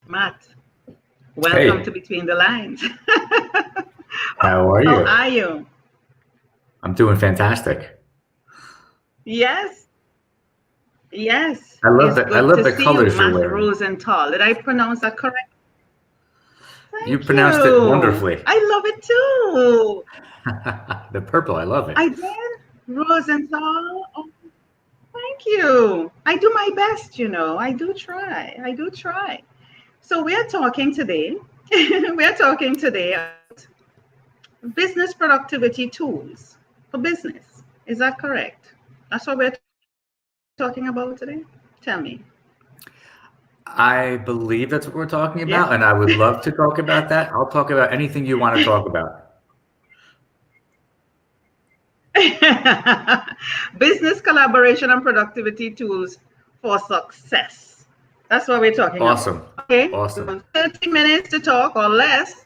Matt, welcome Hey, to Between the Lines. how are How you? are you? I'm doing fantastic. Yes, yes. I love It's the I good love to the see you, colors you're Matt wearing. Rosenthal. Did I pronounce that correct? You Thank pronounced it you. wonderfully. I love it too. The purple, I love it. I did. Rosenthal. Oh, thank you. I do my best, you know. I do try. I do try. So we're talking today. We're talking today about business productivity tools for business. Is that correct? That's what we're talking about today? Tell me. I believe that's what we're talking Yes? about, and I would love to talk about that. I'll talk about anything you want to talk about. Business collaboration and productivity tools for success. That's what we're talking about. Awesome. Okay, we Awesome. have 30 minutes to talk or less.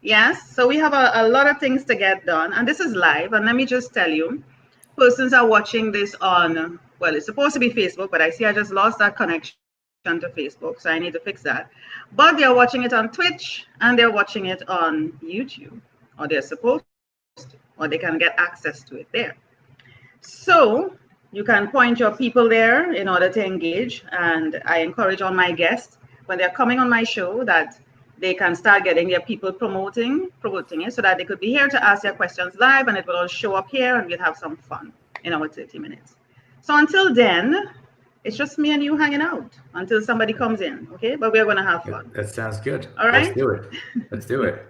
Yes, so we have a lot of things to get done, and this is live. And let me just tell you, persons are watching this on, well, it's supposed to be Facebook, but I see I just lost that connection to Facebook, so I need to fix that. But they're watching it on Twitch and they're watching it on YouTube, or they're supposed to, or they can get access to it there. So you can point your people there in order to engage. And I encourage all my guests when they're coming on my show that they can start getting their people promoting it so that they could be here to ask their questions live and it will all show up here and we'll have some fun in our 30 minutes. So until then, it's just me and you hanging out until somebody comes in, okay? But we're going to have fun. That sounds good. All Let's right? do it. Let's do it.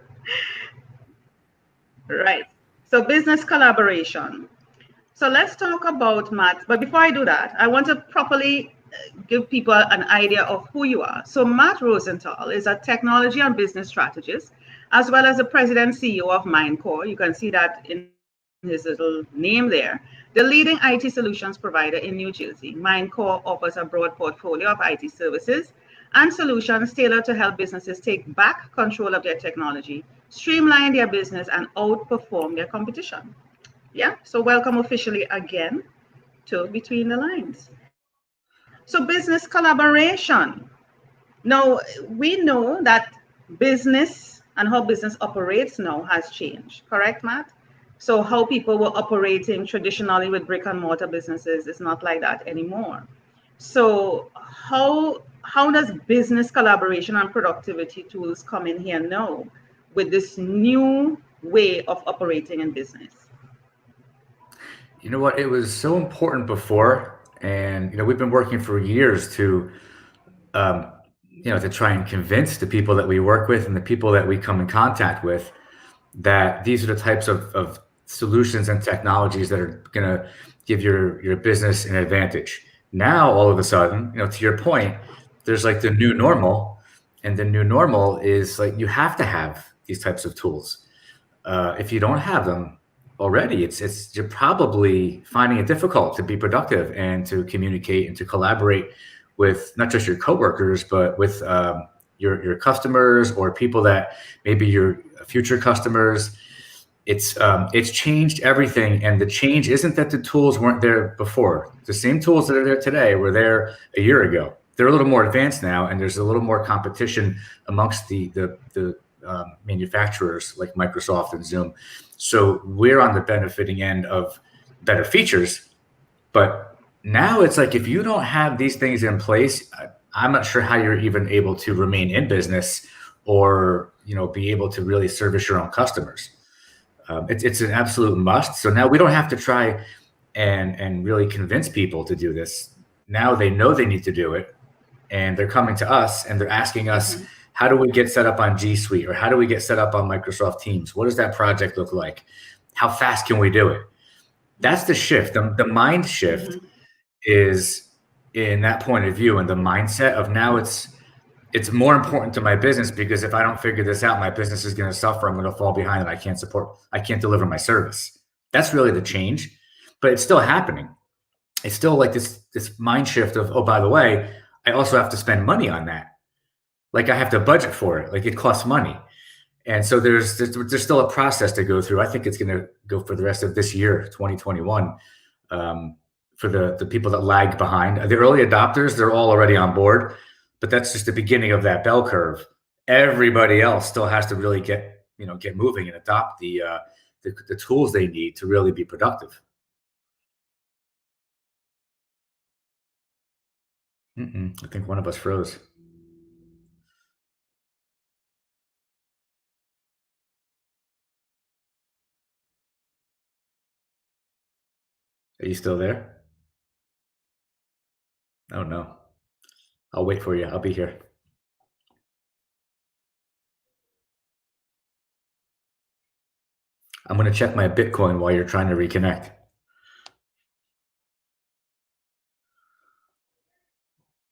Right. So business collaboration. So let's talk about Matt. But before I do that, I want to properly give people an idea of who you are. So Matt Rosenthal is a technology and business strategist, as well as the president CEO of Mindcore. You can see that in his little name there. The leading IT solutions provider in New Jersey. Mindcore offers a broad portfolio of IT services and solutions tailored to help businesses take back control of their technology, streamline their business, and outperform their competition. Yeah, so welcome officially again to Between the Lines. So business collaboration. Now, we know that business and how business operates now has changed, correct, Matt? So how people were operating traditionally with brick and mortar businesses is not like that anymore. So how does business collaboration and productivity tools come in here now with this new way of operating in business? You know what? It was so important before, and we've been working for years to, to try and convince the people that we work with and the people that we come in contact with that these are the types of solutions and technologies that are going to give your business an advantage. Now, all of a sudden, to your point, there's like the new normal, and the new normal is like you have to have these types of tools. If you don't have them already, it's you're probably finding it difficult to be productive and to communicate and to collaborate with not just your coworkers, but with your customers or people that maybe your future customers. It's changed everything, and the change isn't that the tools weren't there before. The same tools that are there today were there a year ago. They're a little more advanced now, and there's a little more competition amongst the manufacturers like Microsoft and Zoom. So we're on the benefiting end of better features, but now it's like if you don't have these things in place, I'm not sure how you're even able to remain in business or be able to really service your own customers. It's an absolute must. So now we don't have to try and really convince people to do this. Now they know they need to do it, and they're coming to us and they're asking us, how do we get set up on G Suite, or how do we get set up on Microsoft Teams? What does that project look like? How fast can we do it? That's the shift. The mind shift is in that point of view, and the mindset of now it's more important to my business, because if I don't figure this out, my business is going to suffer. I'm going to fall behind, and I can't deliver my service. That's really the change, but it's still happening. It's still like this mind shift of, oh, by the way, I also have to spend money on that. Like I have to budget for it. Like it costs money. And so there's still a process to go through. I think it's going to go for the rest of this year, 2021, for the people that lag behind. The early adopters, they're all already on board, but that's just the beginning of that bell curve. Everybody else still has to really get moving and adopt the tools they need to really be productive. I think one of us froze. Are you still there? Oh no. I'll wait for you. I'll be here. I'm going to check my Bitcoin while you're trying to reconnect.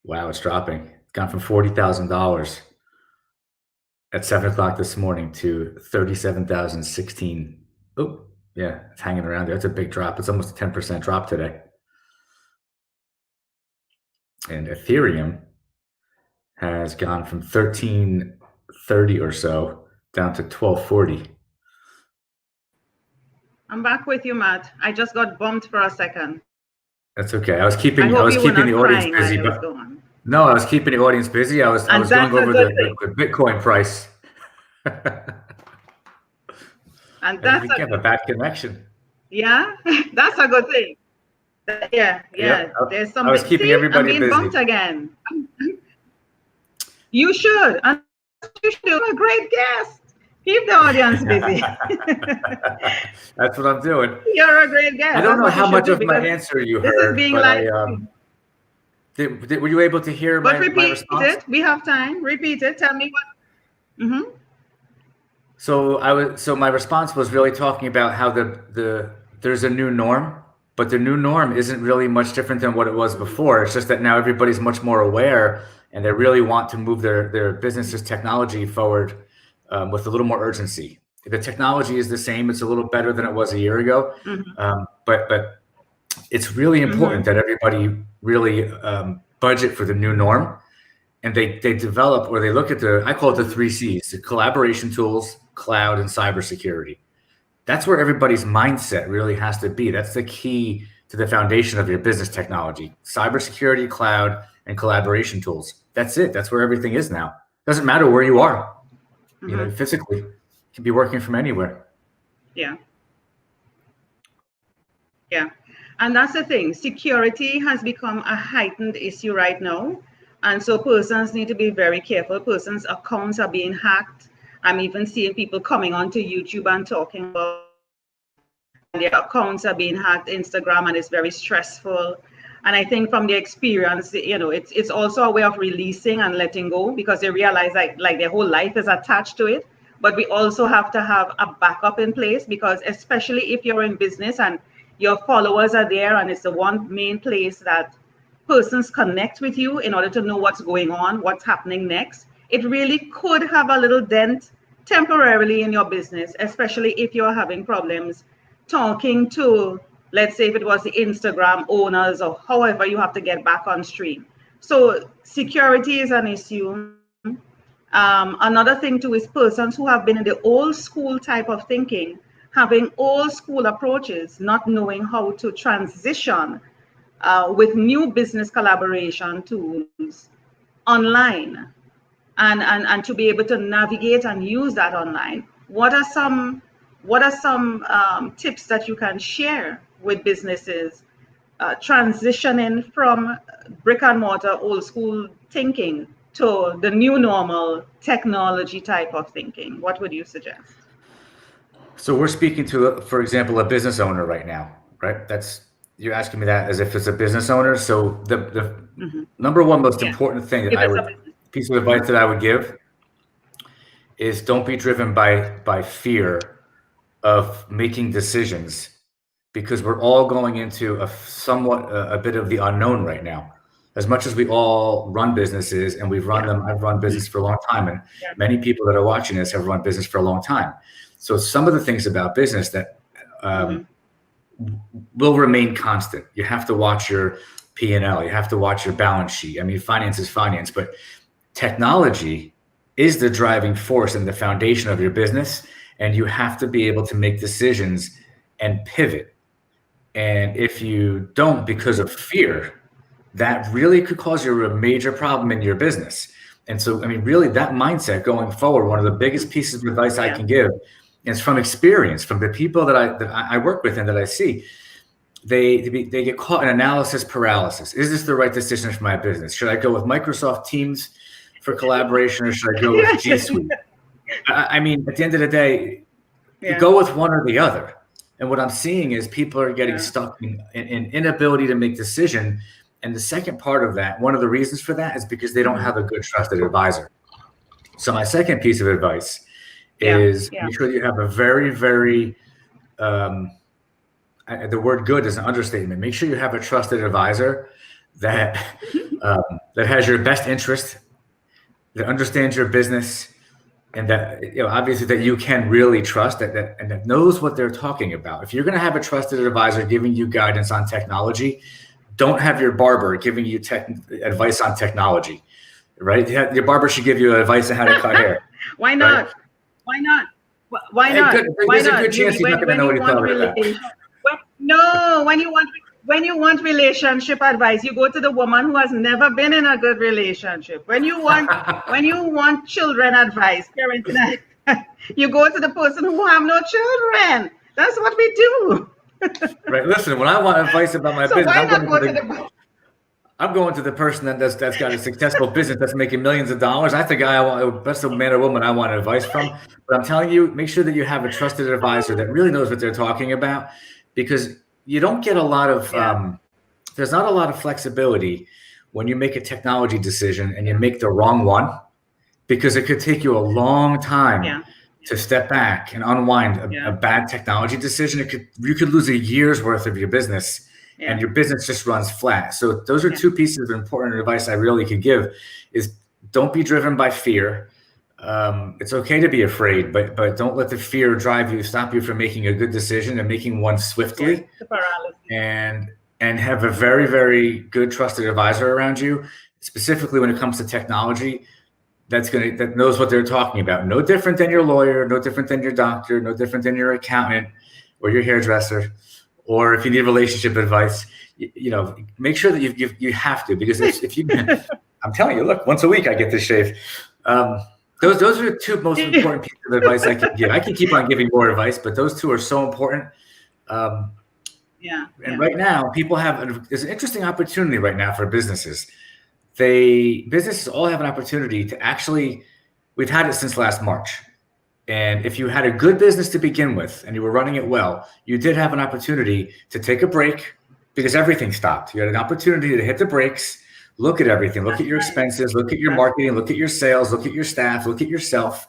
Wow, it's dropping. It's gone from $40,000 at 7 o'clock this morning to 37,016. Oh, yeah, it's hanging around there. It's a big drop. It's almost a 10% drop today. And Ethereum has gone from 1330 or so down to 1240. I'm back with you, Matt. I just got bumped for a second. That's okay. I was keeping the audience busy, but no, I was keeping the audience busy. I was going over the Bitcoin price. And that's we have a bad connection. Yeah, that's a good thing. Yeah. Yep. There's something. I was keeping everybody busy. Bumped again. You should. And you should do a great guest. Keep the audience busy. That's what I'm doing. You're a great guest. I don't know how much of my answer you heard. This is being were you able to hear my response? Repeat it. We have time. Repeat it. Tell me what. So my response was really talking about how there's a new norm, but the new norm isn't really much different than what it was before. It's just that now everybody's much more aware, and they really want to move their business's technology forward with a little more urgency. The technology is the same. It's a little better than it was a year ago, but it's really important that everybody really budget for the new norm, and they develop, or they look at I call it the 3 C's: the collaboration tools, cloud, and cybersecurity. That's where everybody's mindset really has to be. That's the key to the foundation of your business technology: cybersecurity, cloud, and collaboration tools. That's it. That's where everything is now. Doesn't matter where you are. Physically, you can be working from anywhere. Yeah. And that's the thing. Security has become a heightened issue right now. And so persons need to be very careful. Persons' accounts are being hacked. I'm even seeing people coming onto YouTube and talking about their accounts are being hacked, Instagram, and it's very stressful. And I think from the experience, it's also a way of releasing and letting go, because they realize like their whole life is attached to it. but we also have to have a backup in place, because especially if you're in business and your followers are there and it's the one main place that persons connect with you in order to know what's going on, what's happening next, it really could have a little dent temporarily in your business, especially if you're having problems talking to, let's say if it was the Instagram owners or however you have to get back on stream. So security is an issue. Another thing too is persons who have been in the old school type of thinking, having old school approaches, not knowing how to transition with new business collaboration tools online, and to be able to navigate and use that online. What are some tips that you can share with businesses transitioning from brick and mortar old school thinking to the new normal technology type of thinking? What would you suggest? So we're speaking to, for example, a business owner right now, right? You're asking me that as if it's a business owner. So the number one most important thing that piece of advice that I would give is don't be driven by fear of making decisions, because we're all going into a bit of the unknown right now. As much as we all run businesses, and we've run them, I've run business for a long time, and many people that are watching this have run business for a long time. So some of the things about business that will remain constant. You have to watch your P&L. You have to watch your balance sheet. I mean, finance is finance, but technology is the driving force and the foundation of your business, and you have to be able to make decisions and pivot. And if you don't, because of fear, that really could cause you a major problem in your business. And so, I mean, really that mindset going forward, one of the biggest pieces of advice I can give, and it's from experience, from the people that I work with and that I see, they get caught in analysis paralysis. Is this the right decision for my business? Should I go with Microsoft Teams for collaboration, or should I go with G Suite? I mean, at the end of the day, you go with one or the other. And what I'm seeing is people are getting stuck in inability to make decision. And the second part of that, one of the reasons for that is because they don't have a good trusted advisor. So my second piece of advice is make sure you have a very, very, the word good is an understatement. Make sure you have a trusted advisor that has your best interest, that understands your business, and that, you know, obviously that you can really trust, and that knows what they're talking about. If you're going to have a trusted advisor giving you guidance on technology, don't have your barber giving you advice on technology, right? Your barber should give you advice on how to cut hair. Why not? Right? Why not? Why not? There's a good chance he's not going to know what he's talking about. No, when you want relationship advice, you go to the woman who has never been in a good relationship. When you want children advice, parenting, you go to the person who have no children. That's what we do. Right. Listen, when I want advice about my business, I'm going to the person that's got a successful business that's making millions of dollars. That's the guy that's the man or woman I want advice from. But I'm telling you, make sure that you have a trusted advisor that really knows what they're talking about, because you don't get a lot of there's not a lot of flexibility when you make a technology decision and you make the wrong one, because it could take you a long time to step back and unwind a bad technology decision. You could lose a year's worth of your business. And your business just runs flat. So those are two pieces of important advice I really could give: is don't be driven by fear. It's okay to be afraid, but don't let the fear stop you from making a good decision and making one swiftly. And have a very, very good trusted advisor around you, specifically when it comes to technology, that knows what they're talking about. No different than your lawyer, no different than your doctor, no different than your accountant or your hairdresser. Or if you need relationship advice, you know, make sure that you have to, because if you, I'm telling you, look, once a week I get this shave. Those are the two most important pieces of advice I can give. I can keep on giving more advice, but those two are so important. Right now, there's an interesting opportunity right now for businesses. Businesses all have an opportunity to actually, we've had it since last March. And if you had a good business to begin with and you were running it well, you did have an opportunity to take a break, because everything stopped. You had an opportunity to hit the brakes, look at everything, look at your expenses, look at your marketing, look at your sales, look at your staff, look at yourself,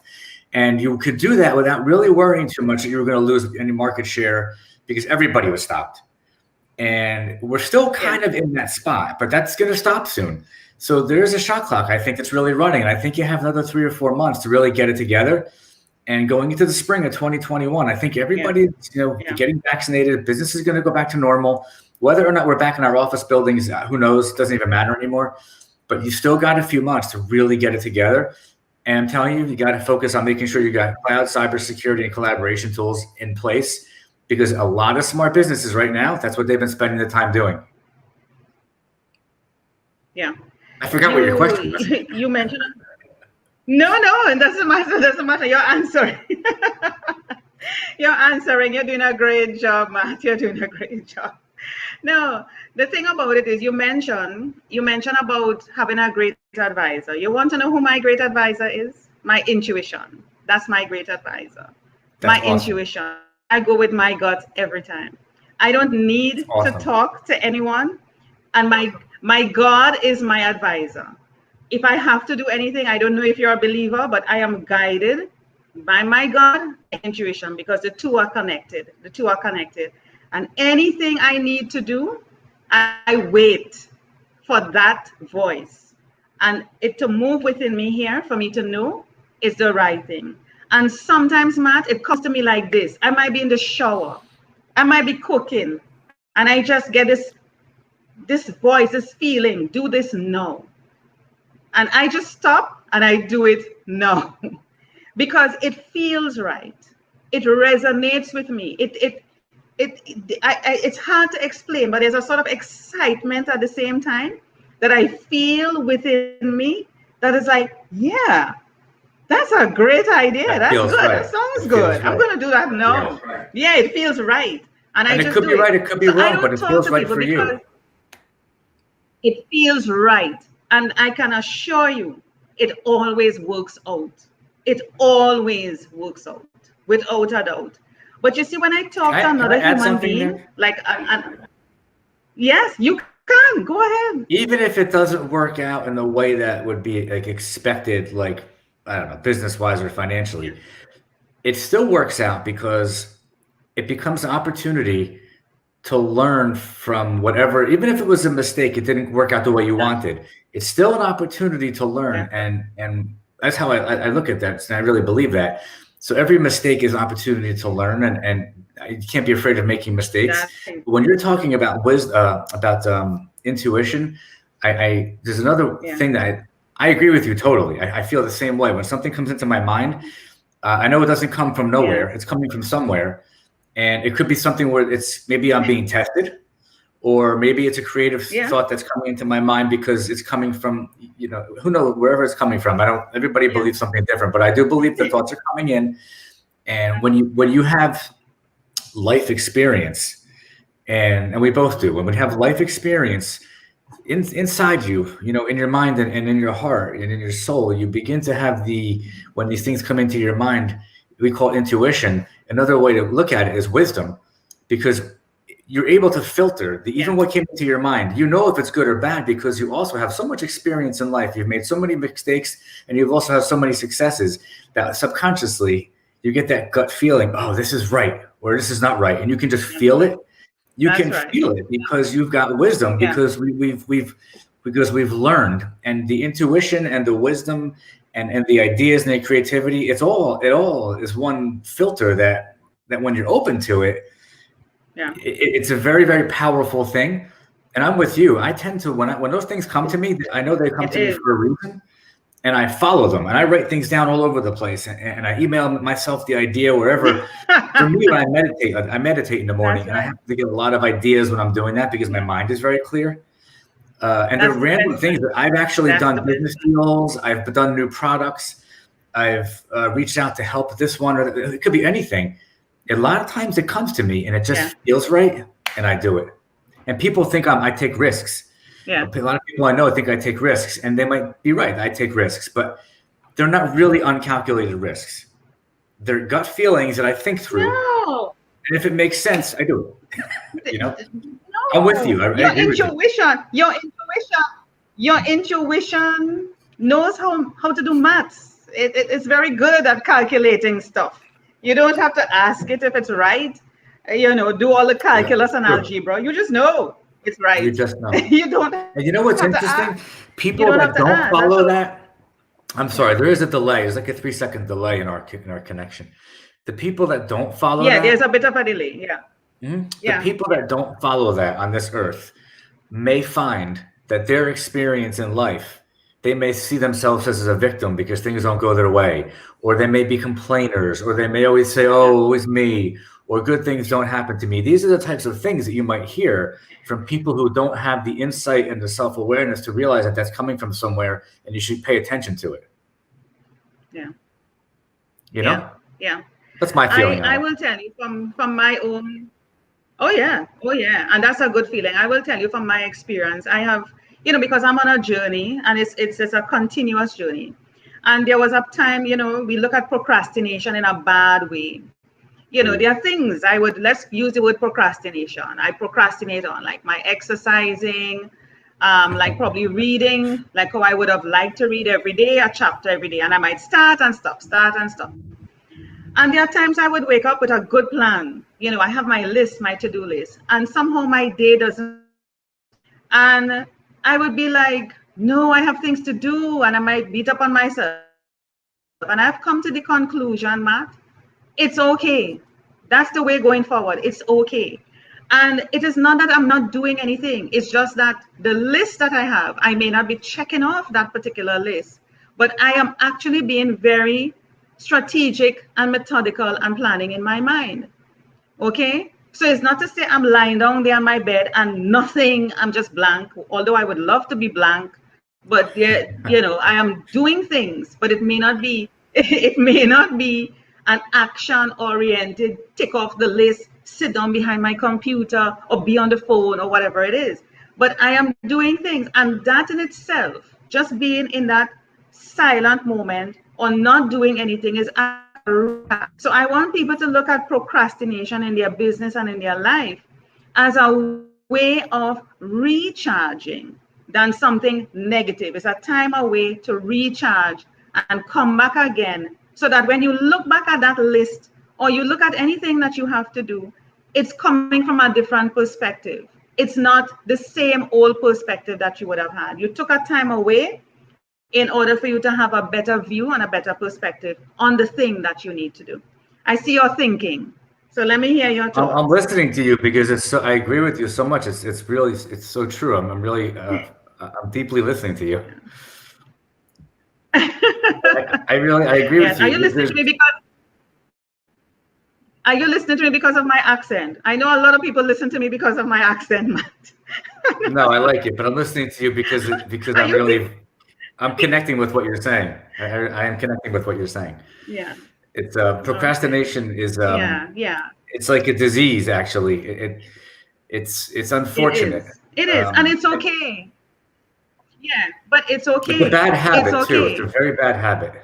And you could do that without really worrying too much that you were going to lose any market share because everybody was stopped. And we're still kind of in that spot, but that's going to stop soon. So there's a shot clock, I think, that's really running. And I think you have another 3 or 4 months to really get it together. And going into the spring of 2021, I think everybody's getting vaccinated. Business is going to go back to normal. Whether or not we're back in our office buildings, who knows? Doesn't even matter anymore. But you still got a few months to really get it together. And I'm telling you, you got to focus on making sure you got cloud, cybersecurity, and collaboration tools in place, because a lot of smart businesses right now, that's what they've been spending the time doing. Yeah. I forgot what your question was. You mentioned it. No, it doesn't matter. It doesn't matter. You're answering. You're answering. You're doing a great job, Matt. You're doing a great job. No, the thing about it is you mentioned about having a great advisor. You want to know who my great advisor is? My intuition. That's my great advisor. That's awesome. Intuition. I go with my gut every time. I don't need to talk to anyone. And my God is my advisor. If I have to do anything, I don't know if you're a believer, but I am guided by my God, intuition, because the two are connected. The two are connected. And anything I need to do, I wait for that voice. And it to move within me here, for me to know, is the right thing. And sometimes, Matt, it comes to me like this. I might be in the shower. I might be cooking. And I just get this voice, this feeling, do this now. And I just stop and I do it now. Because it feels right. It resonates with me. It's hard to explain, but there's a sort of excitement at the same time that I feel within me that is like, yeah, that's a great idea. That's good. Right. That sounds good. I'm going to do that now. Yeah, it feels right. And it could be right, it could be wrong, but it feels right for you. It feels right. And I can assure you, it always works out. It always works out, without a doubt. But you see, when I talk to another human being, like, yes, you can. Go ahead. Even if it doesn't work out in the way that would be like expected, like, I don't know, business-wise or financially, it still works out because it becomes an opportunity to learn from whatever, even if it was a mistake, it didn't work out the way you wanted. It's still an opportunity to learn. And that's how I look at that. And I really believe that. So every mistake is an opportunity to learn, and you can't be afraid of making mistakes. When you're talking about intuition, there's another thing that I agree with you totally. I feel the same way. When something comes into my mind, I know it doesn't come from nowhere. It's coming from somewhere. And it could be something where it's maybe I'm being tested, or maybe it's a creative thought that's coming into my mind because it's coming from, who knows, wherever it's coming from. Everybody believes something different, but I do believe the thoughts are coming in. And when you have life experience, and we both do, when we have life experience inside you, in your mind and in your heart and in your soul, you begin to have when these things come into your mind, we call it intuition. Another way to look at it is wisdom, because you're able to filter even what came into your mind. You know if it's good or bad because you also have so much experience in life. You've made so many mistakes, and you've also had so many successes that subconsciously you get that gut feeling, oh, this is right or this is not right, and you can just feel it. You can feel it because you've got wisdom, because we've learned, and the intuition and the wisdom and the ideas and the creativity, it all is one filter that when you're open to it, it's a very, very powerful thing. And I'm with you. I tend to, when those things come to me, I know they come to me for a reason, and I follow them, and I write things down all over the place, and I email myself the idea wherever. For me, when I meditate in the morning, and I have to get a lot of ideas when I'm doing that because my mind is very clear. And they're random things that I've actually done business deals. I've done new products. I've reached out to help this one, or it could be anything. A lot of times it comes to me and it just feels right, and I do it. And people think I take risks. Yeah. A lot of people I know think I take risks, and they might be right. I take risks, but they're not really uncalculated risks. They're gut feelings that I think through. No. And if it makes sense, I do it. No. I'm with you. Your intuition knows how to do maths. It's very good at calculating stuff. You don't have to ask it if it's right. Do all the calculus and True. algebra. You just know it's right. You just know. You don't And you know what's have to interesting? ask. You People don't have that to don't ask. follow that, I'm sorry, Yeah. there is a delay. There's like a 3-second delay in our connection. The people that don't follow Yeah, there's a that, bit of a delay. Yeah. the Yeah. people that don't follow that on this earth may find that their experience in life, they may see themselves as a victim because things don't go their way, or they may be complainers, or they may always say, Yeah. oh, it was me, or good things don't happen to me. These are the types of things that you might hear from people who don't have the insight and the self-awareness to realize that that's coming from somewhere and you should pay attention to it. Yeah. You Yeah. know? Yeah. That's my feeling on I it. will tell you from my own. Oh yeah. Oh yeah. And that's a good feeling. I will tell you from my experience. I have, because I'm on a journey, and it's a continuous journey. And there was a time, we look at procrastination in a bad way. There are things let's use the word procrastination. I procrastinate on, like my exercising, like probably reading, like how I would have liked to read every day, a chapter every day. And I might start and stop, start and stop. And there are times I would wake up with a good plan. I have my list, my to-do list, and somehow my day doesn't. And I would be like, no, I have things to do, and I might beat up on myself. And I've come to the conclusion, Matt, it's okay. That's the way going forward. It's okay. And it is not that I'm not doing anything. It's just that the list that I have, I may not be checking off that particular list, but I am actually being very strategic and methodical and planning in my mind. Okay? So it's not to say I'm lying down there on my bed and nothing, I'm just blank, although I would love to be blank, but I am doing things, but it may not be it may not be an action oriented tick off the list, sit down behind my computer or be on the phone or whatever it is. But I am doing things, and that in itself, just being in that silent moment or not doing anything is so I want people to look at procrastination in their business and in their life as a way of recharging than something negative. It's a time away to recharge and come back again, so that when you look back at that list or you look at anything that you have to do, it's coming from a different perspective. It's not the same old perspective that you would have had. You took a time away in order for you to have a better view and a better perspective on the thing that you need to do. I see your thinking. So let me hear your thoughts. I'm listening to you because I agree with you so much. It's really, it's so true. I'm really, I'm deeply listening to you. I agree Yes. with you. Are you listening to me because of my accent? I know a lot of people listen to me because of my accent, Matt. No, I like it, but I'm listening to you because I'm connecting with what you're saying. I am connecting with what you're saying. Yeah. It's procrastination is yeah. It's like a disease, actually. It's unfortunate. It is, and it's okay. Yeah, but it's okay. It's a bad habit it's too. okay. It's a very bad habit.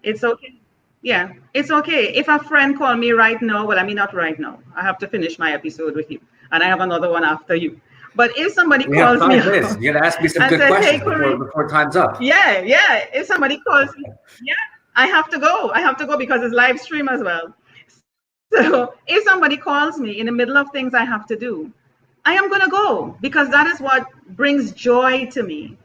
It's okay. Yeah, it's okay. If a friend called me right now, well, I mean, not right now. I have to finish my episode with you, and I have another one after you. But if somebody We calls have me, 5 minutes. You got to ask me some good says, questions hey, Corine, before time's up. Yeah. If somebody calls me, I have to go. I have to go because it's live stream as well. So if somebody calls me in the middle of things I have to do, I am going to go, because that is what brings joy to me.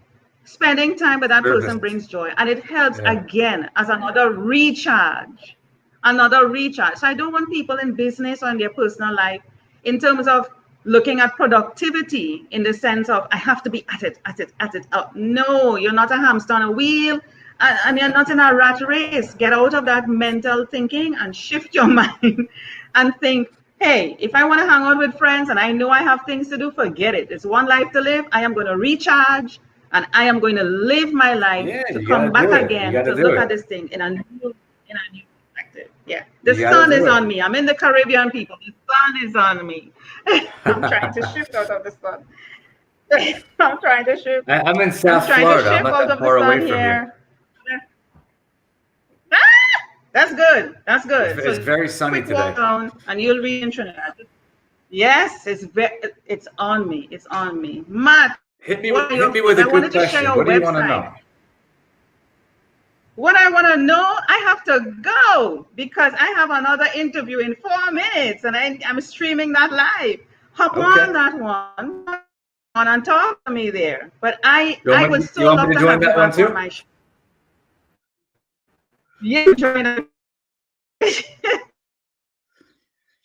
Spending time with that person brings joy, and it helps again as another recharge. So I don't want people in business or in their personal life, in terms of looking at productivity in the sense of I have to be at it. No, you're not a hamster on a wheel, and you're not in a rat race. Get out of that mental thinking and shift your mind and think, hey, if I want to hang out with friends and I know I have things to do, forget it. It's one life to live. I am going to recharge, and I am going to live my life to come back again to look at this thing in a new perspective. Yeah, the sun is on me. I'm in the Caribbean, people. The sun is on me. I'm trying to shift out of the sun. I'm trying to shift. I'm in South Florida. I'm not that far away from here. That's good. That's good. It's very sunny today. Walk down and you'll be in Trinidad. Yes, it's on me. It's on me. Matt, hit me with a good question. What do you want to know? What I want to know, I have to go because I have another interview in 4 minutes and I'm streaming that live. Hop on that one and talk to me there. But I would so you want love me to to join have you that one back on too? my show. Yeah, join us.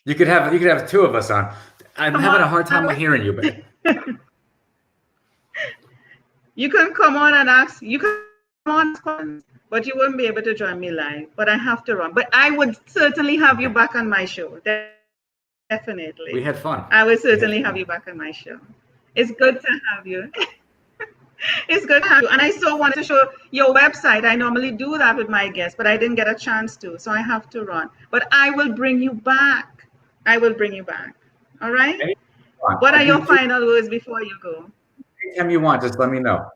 You could have two of us on. I'm Come having on. a hard time hearing you, babe. You can come on and ask. You can come on, questions, but you won't be able to join me live. But I have to run. But I would certainly have you back on my show. Definitely. We had fun. I will certainly have you back on my show. It's good to have you. It's good to have you. And I so wanted to show your website. I normally do that with my guests, but I didn't get a chance to. So I have to run. But I will bring you back. I will bring you back. All right? What are your final words before you go? Anytime you want, just let me know.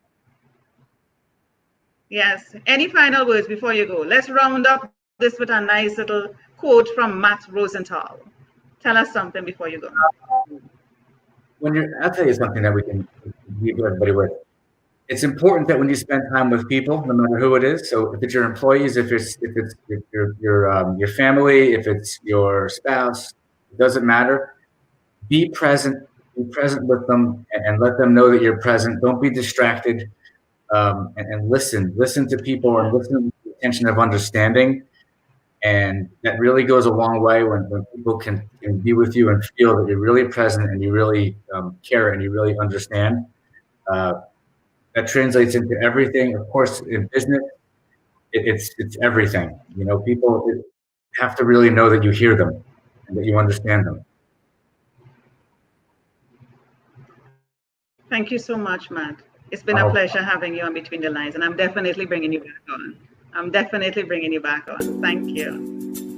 Yes. Any final words before you go? Let's round up this with a nice little quote from Matt Rosenthal. Tell us something before you go. I'll tell you something that we can leave everybody with. It's important that when you spend time with people, no matter who it is. So if it's your employees, if it's your family, if it's your spouse, it doesn't matter. Be present. Be present with them and let them know that you're present. Don't be distracted. And listen. Listen to people and listen with the intention of understanding. And that really goes a long way when people can be with you and feel that you're really present and you really care and you really understand. That translates into everything. Of course, in business, it's everything. You know, people have to really know that you hear them and that you understand them. Thank you so much, Matt. It's been a pleasure having you on Between the Lines, and I'm definitely bringing you back on. Thank you.